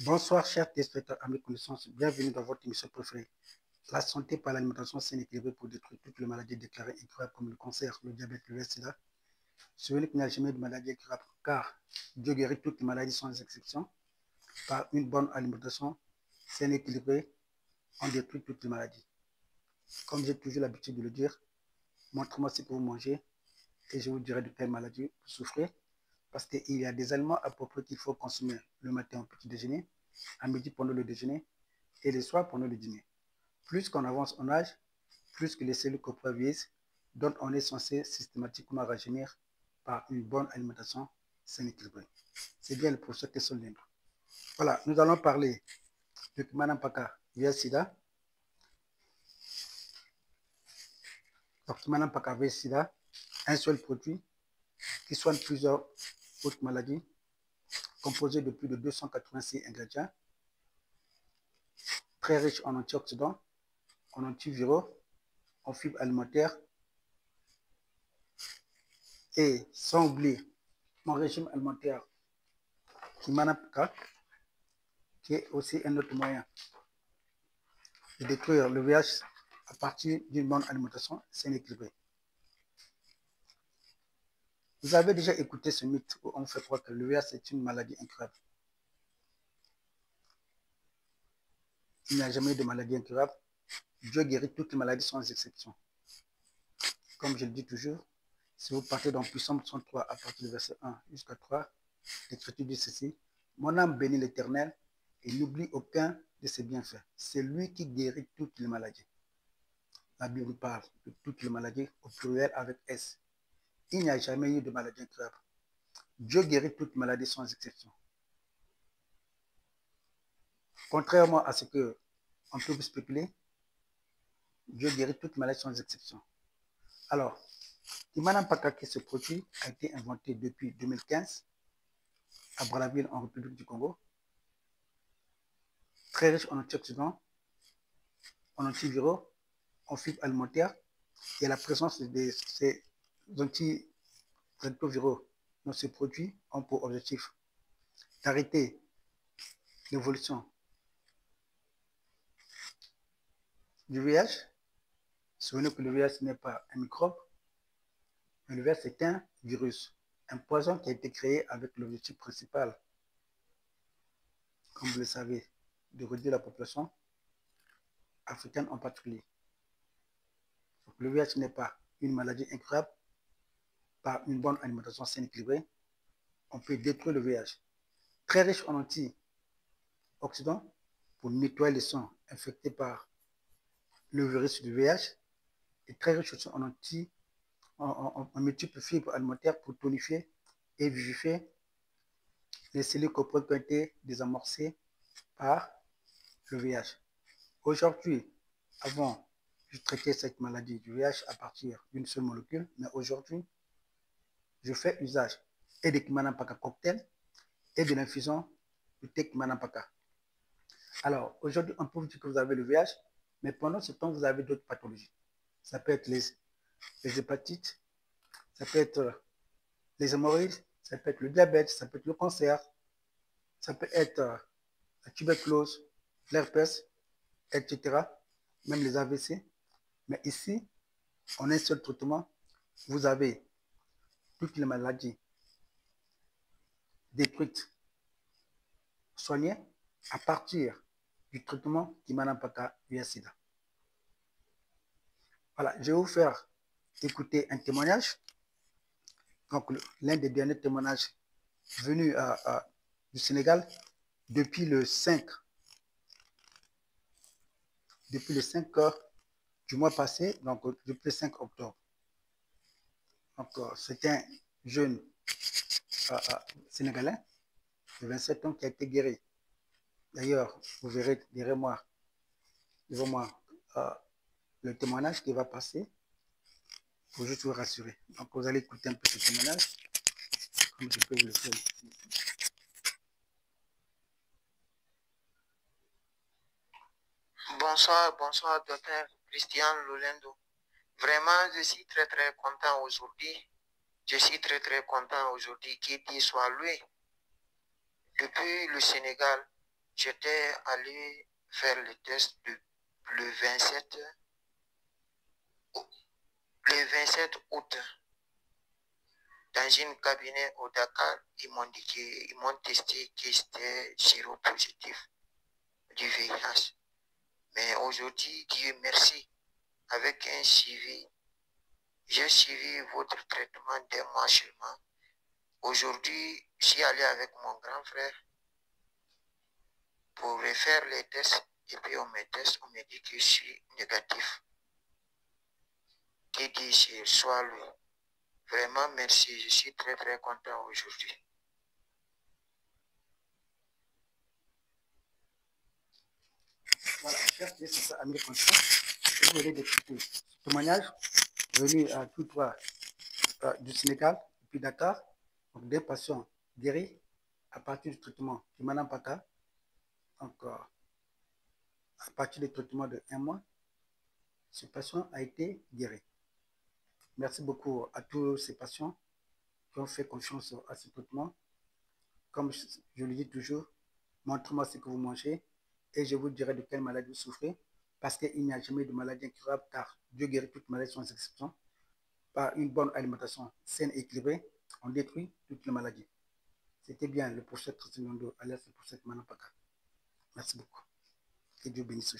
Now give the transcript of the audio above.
Bonsoir chers téléspectateurs, amis connaissances, bienvenue dans votre émission préférée. La santé par l'alimentation saine et équilibrée pour détruire toutes les maladies déclarées incurables comme le cancer, le diabète, le sida. Souvenez qu'il n'y a jamais de maladie incurable car Dieu guérit toutes les maladies sans exception. Par une bonne alimentation saine et équilibrée, on détruit toutes les maladies. Comme j'ai toujours l'habitude de le dire, montrez-moi ce que vous mangez et je vous dirai de quelle maladie vous souffrez. Parce qu'il y a des aliments à propos qu'il faut consommer le matin au petit déjeuner, à midi pendant le déjeuner et le soir pendant le dîner. Plus qu'on avance en âge, plus que les cellules corporelles vieillissent, donc on est censé systématiquement rajeunir par une bonne alimentation saine et équilibrée. C'est bien le professeur Tesson Lindo. Voilà, nous allons parler de Kimanampaka via SIDA. Donc Kimanampaka via SIDA, un seul produit qui soigne plusieurs autres maladies, composé de plus de 286 ingrédients, très riche en antioxydants, en antiviraux, en fibres alimentaires et sans oublier mon régime alimentaire Kimanapaka, qui est aussi un autre moyen de détruire le VIH à partir d'une bonne alimentation saine et équilibrée. Vous avez déjà écouté ce mythe où on fait croire que le VIH est une maladie incurable. Il n'y a jamais eu de maladie incurable. Dieu guérit toutes les maladies sans exception. Comme je le dis toujours, si vous partez dans Puissance 33 à partir du verset 1 jusqu'à 3, l'Écriture dit ceci: mon âme bénit l'Éternel et n'oublie aucun de ses bienfaits. C'est lui qui guérit toutes les maladies. La Bible parle de toutes les maladies au pluriel avec S. Il n'y a jamais eu de maladie incurable. Dieu guérit toutes les maladies sans exception. Contrairement à ce que on peut spéculer, Dieu guérit toutes les maladies sans exception. Alors, Kimanampaka, ce produit a été inventé depuis 2015 à Brazzaville, en République du Congo. Très riche en antioxydants, en antiviraux, en fibres alimentaires et la présence de ces antirétroviraux dans ces produits ont pour objectif d'arrêter l'évolution du VIH. Souvenez que le VIH n'est pas un microbe, mais le VIH est un virus, un poison qui a été créé avec l'objectif principal, comme vous le savez, de réduire la population africaine en particulier. Donc, le VIH n'est pas une maladie incurable. Par une bonne alimentation saine et équilibrée, on peut détruire le VIH. Très riche en antioxydants pour nettoyer les sangs infectés par le virus du VIH et très riche aussi en multiples fibres alimentaires pour tonifier et vivifier les cellules corporelles qui ont été désamorcées par le VIH. Aujourd'hui, avant, je traitais cette maladie du VIH à partir d'une seule molécule, mais aujourd'hui, je fais usage et de Kimanampaka cocktail et de l'infusion du thé Kimanampaka. Alors, aujourd'hui, on peut vous dire que vous avez le VIH, mais pendant ce temps, vous avez d'autres pathologies. Ça peut être les hépatites, ça peut être les hémorroïdes, ça peut être le diabète, ça peut être le cancer, ça peut être la tuberculose, l'herpès, etc. Même les AVC. Mais ici, en un seul traitement, vous avez toutes les maladies détruites, soignées à partir du traitement Kimanampaka via SIDA. Voilà, je vais vous faire écouter un témoignage. Donc, l'un des derniers témoignages venus du Sénégal depuis le 5 du mois passé, donc depuis le 5 octobre. Donc, c'est un jeune Sénégalais de 27 ans qui a été guéri. D'ailleurs, vous verrez devant moi le témoignage qui va passer pour juste vous rassurer. Donc, vous allez écouter un peu ce témoignage, comme je peux vous le faire. Bonsoir, bonsoir, docteur Christian Lolendo. Vraiment, je suis très, très content aujourd'hui. Je suis très, très content aujourd'hui qu'il soit loué. Depuis le Sénégal, j'étais allé faire le test le 27 août dans un cabinet au Dakar. Ils m'ont testé que c'était séropositif du VIH. Mais aujourd'hui, Dieu merci, avec un suivi, j'ai suivi votre traitement d'un mois seulement. Aujourd'hui, je suis allé avec mon grand frère pour refaire les tests et puis on me dit que je suis négatif. Que Dieu soit lui. Vraiment merci, je suis très très content aujourd'hui. Voilà, chers amis conscients, vous venez d'écouter ce témoignage venu à tout droit du Sénégal, depuis Dakar, donc des patients guéris à partir du traitement du Manampaka, donc à partir du traitement de 1 mois, ce patient a été guéri. Merci beaucoup à tous ces patients qui ont fait confiance à ce traitement. Comme je le dis toujours, montrez-moi ce que vous mangez et je vous dirai de quelle maladie vous souffrez, parce qu'il n'y a jamais de maladie incurable, car Dieu guérit toute maladie sans exception. Par une bonne alimentation saine et équilibrée, on détruit toutes les maladies. C'était bien le prophète Tristan Londo, alias le prophète Manampaka. Merci beaucoup. Que Dieu bénisse ce